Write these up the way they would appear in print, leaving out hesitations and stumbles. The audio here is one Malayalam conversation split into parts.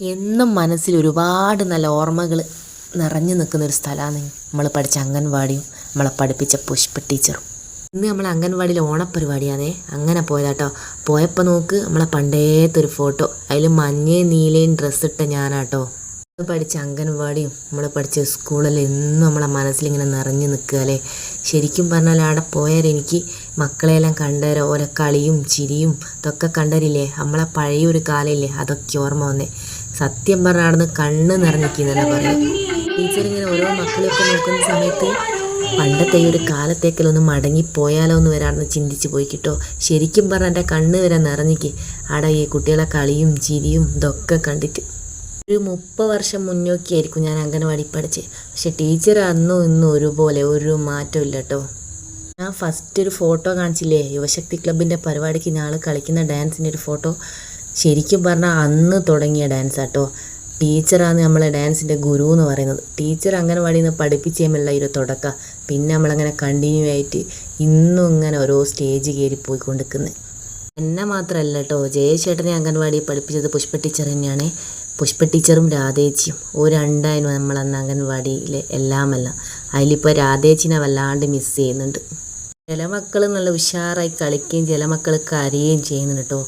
എന്നും മനസ്സിൽ ഒരുപാട് നല്ല ഓർമ്മകൾ നിറഞ്ഞു നിൽക്കുന്നൊരു സ്ഥലമാണ് നമ്മൾ പഠിച്ച അംഗൻവാടിയും നമ്മളെ പഠിപ്പിച്ച പുഷ്പ ടീച്ചറും. ഇന്ന് നമ്മൾ അംഗൻവാടിയിൽ ഓണപ്പരിപാടിയാണേ, അങ്ങനെ പോയതാട്ടോ. പോയപ്പോൾ നോക്ക് നമ്മളെ പണ്ടേത്തെ ഒരു ഫോട്ടോ, അതിൽ മഞ്ഞയും നീലയും ഡ്രസ്സിട്ട ഞാനാട്ടോ. പഠിച്ച അംഗൻവാടിയും നമ്മൾ പഠിച്ച സ്കൂളെല്ലാം എന്നും നമ്മളെ മനസ്സിലിങ്ങനെ നിറഞ്ഞു നിൽക്കുക അല്ലേ. ശരിക്കും പറഞ്ഞാൽ അവിടെ പോയാൽ എനിക്ക് മക്കളെല്ലാം കണ്ടേരോ, ഓരോ കളിയും ചിരിയും ഇതൊക്കെ കണ്ടരില്ലേ, നമ്മളെ പഴയൊരു കാലമില്ലേ, അതൊക്കെ ഓർമ്മ വന്നേ. സത്യം പറഞ്ഞാൽ അവിടെ നിന്ന് കണ്ണ് നിറഞ്ഞിരിക്കുന്നല്ല പറയും. ടീച്ചർ ഇങ്ങനെ ഓരോ മക്കളെയൊക്കെ നോക്കുന്ന സമയത്ത് പണ്ടത്തെ ഈ ഒരു കാലത്തേക്കലൊന്ന് മടങ്ങിപ്പോയാലോ എന്ന് വരെ അവിടെ നിന്ന് ചിന്തിച്ച് പോയി കിട്ടോ. ശരിക്കും പറഞ്ഞാൽ എൻ്റെ കണ്ണ് വരെ നിറഞ്ഞിക്ക് അവിടെ ഈ കുട്ടികളെ കളിയും ചിരിയും ഇതൊക്കെ കണ്ടിട്ട്. ഒരു 30 വർഷം മുന്നോക്കെ ആയിരിക്കും ഞാൻ അംഗൻവാടി പഠിച്ചത്. പക്ഷെ ടീച്ചർ അന്നും ഇന്നും ഒരുപോലെ, ഒരു മാറ്റം ഇല്ല കേട്ടോ. ഞാൻ ഫസ്റ്റ് ഒരു ഫോട്ടോ കാണിച്ചില്ലേ, യുവശക്തി ക്ലബിൻ്റെ പരിപാടിക്ക് ഞങ്ങൾ കളിക്കുന്ന ഡാൻസിൻ്റെ ഒരു ഫോട്ടോ. ശരിക്കും പറഞ്ഞാൽ അന്ന് തുടങ്ങിയ ഡാൻസ് ആട്ടോ. ടീച്ചറാണ് നമ്മളെ ഡാൻസിൻ്റെ ഗുരു എന്ന് പറയുന്നത്. ടീച്ചർ അംഗൻവാടിയിൽ നിന്ന് പഠിപ്പിച്ചേമല്ല ഒരു തുടക്കം. പിന്നെ നമ്മളങ്ങനെ കണ്ടിന്യൂ ആയിട്ട് ഇന്നും ഇങ്ങനെ ഓരോ സ്റ്റേജ് കയറി പോയിക്കൊണ്ടിരിക്കുന്നത്. എന്നെ മാത്രമല്ല കേട്ടോ, ജയേഷേട്ടനെ അംഗൻവാടി പഠിപ്പിച്ചത് പുഷ്പ ടീച്ചർ തന്നെയാണ്. പുഷ്പ ടീച്ചറും രാധേച്ചിയും രണ്ടായിരുന്നു നമ്മളന്ന് അംഗൻവാടിയിലെ എല്ലാമെല്ലാം. അതിലിപ്പോൾ രാധേച്ചിനെ വല്ലാണ്ട് മിസ് ചെയ്യുന്നുണ്ട്. ചില മക്കൾ നല്ല ഉഷാറായി കളിക്കുകയും ചില മക്കൾ കരയുകയും ചെയ്യുന്നുണ്ട് കേട്ടോ.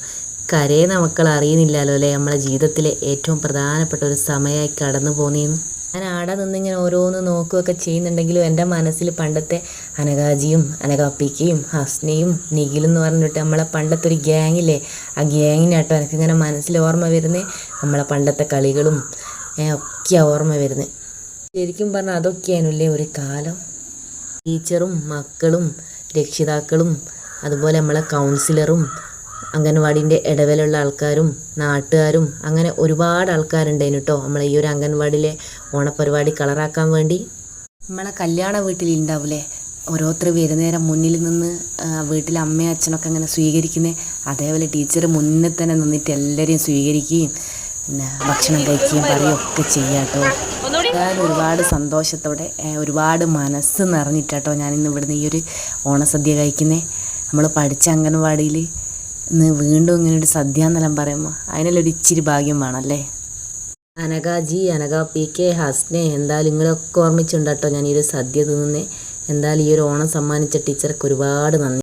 കരയുന്ന മക്കൾ അറിയുന്നില്ലല്ലോ അല്ലേ, നമ്മളെ ജീവിതത്തിലെ ഏറ്റവും പ്രധാനപ്പെട്ട ഒരു സമയമായി കടന്നു പോന്നേന്ന്. ഞാൻ ആടെ നിന്നിങ്ങനെ ഓരോന്ന് നോക്കുകയൊക്കെ ചെയ്യുന്നുണ്ടെങ്കിലും എൻ്റെ മനസ്സിൽ പണ്ടത്തെ അനഘാജിയും അനഘാപ്പിക്കയും ഹസ്നയും നിഖിലും എന്ന് പറഞ്ഞിട്ട് നമ്മളെ പണ്ടത്തെ ഒരു ഗ്യാങ്ങില്ലേ, ആ ഗ്യാങ്ങിനാട്ടോ എനിക്കിങ്ങനെ മനസ്സിൽ ഓർമ്മ വരുന്നത്. നമ്മളെ പണ്ടത്തെ കളികളും ഒക്കെ ഓർമ്മ വരുന്നത്. ശരിക്കും പറഞ്ഞാൽ അതൊക്കെയാണല്ലേ ഒരു കാലം. ടീച്ചറും മക്കളും രക്ഷിതാക്കളും അതുപോലെ നമ്മളെ കൗൺസിലറും അംഗൻവാടീൻ്റെ ഇടവിലുള്ള ആൾക്കാരും നാട്ടുകാരും അങ്ങനെ ഒരുപാട് ആൾക്കാരുണ്ടായിരുന്നു കേട്ടോ നമ്മളെ ഈ ഒരു അംഗൻവാടിയിലെ ഓണപ്പരിപാടി കളറാക്കാൻ വേണ്ടി. നമ്മളെ കല്യാണ വീട്ടിലുണ്ടാവില്ലേ ഓരോരുത്തർ വരുന്നേരം മുന്നിൽ നിന്ന് വീട്ടിലെ അമ്മയും അച്ഛനൊക്കെ അങ്ങനെ സ്വീകരിക്കുന്നത്, അതേപോലെ ടീച്ചർ മുന്നിൽ തന്നെ നിന്നിട്ട് എല്ലാവരെയും സ്വീകരിക്കുകയും പിന്നെ ഭക്ഷണം കഴിക്കുകയും പറയുകയൊക്കെ ചെയ്യാം കേട്ടോ. ഞാൻ ഒരുപാട് സന്തോഷത്തോടെ ഒരുപാട് മനസ്സ് നിറഞ്ഞിട്ടാട്ടോ ഞാനിന്ന് ഇവിടുന്ന് ഈ ഒരു ഓണസദ്യ കഴിക്കുന്നത്. നമ്മൾ പഠിച്ച അംഗൻവാടിയിൽ ഇന്ന് വീണ്ടും ഇങ്ങനെ ഒരു സദ്യ എന്നെല്ലാം പറയുമ്പോൾ അതിനെല്ലാം ഒരു ഇച്ചിരി ഭാഗ്യം വേണമല്ലേ. അനഘാജി അനഘ PK ഹസ്നെ എന്തായാലും നിങ്ങളൊക്കെ ഓർമ്മിച്ചുണ്ട് കേട്ടോ ഞാൻ ഈ ഒരു സദ്യ തിന്നുന്നത്. എന്തായാലും ഈ ഒരു ഓണം സമ്മാനിച്ച ടീച്ചർക്ക് ഒരുപാട് നന്ദി.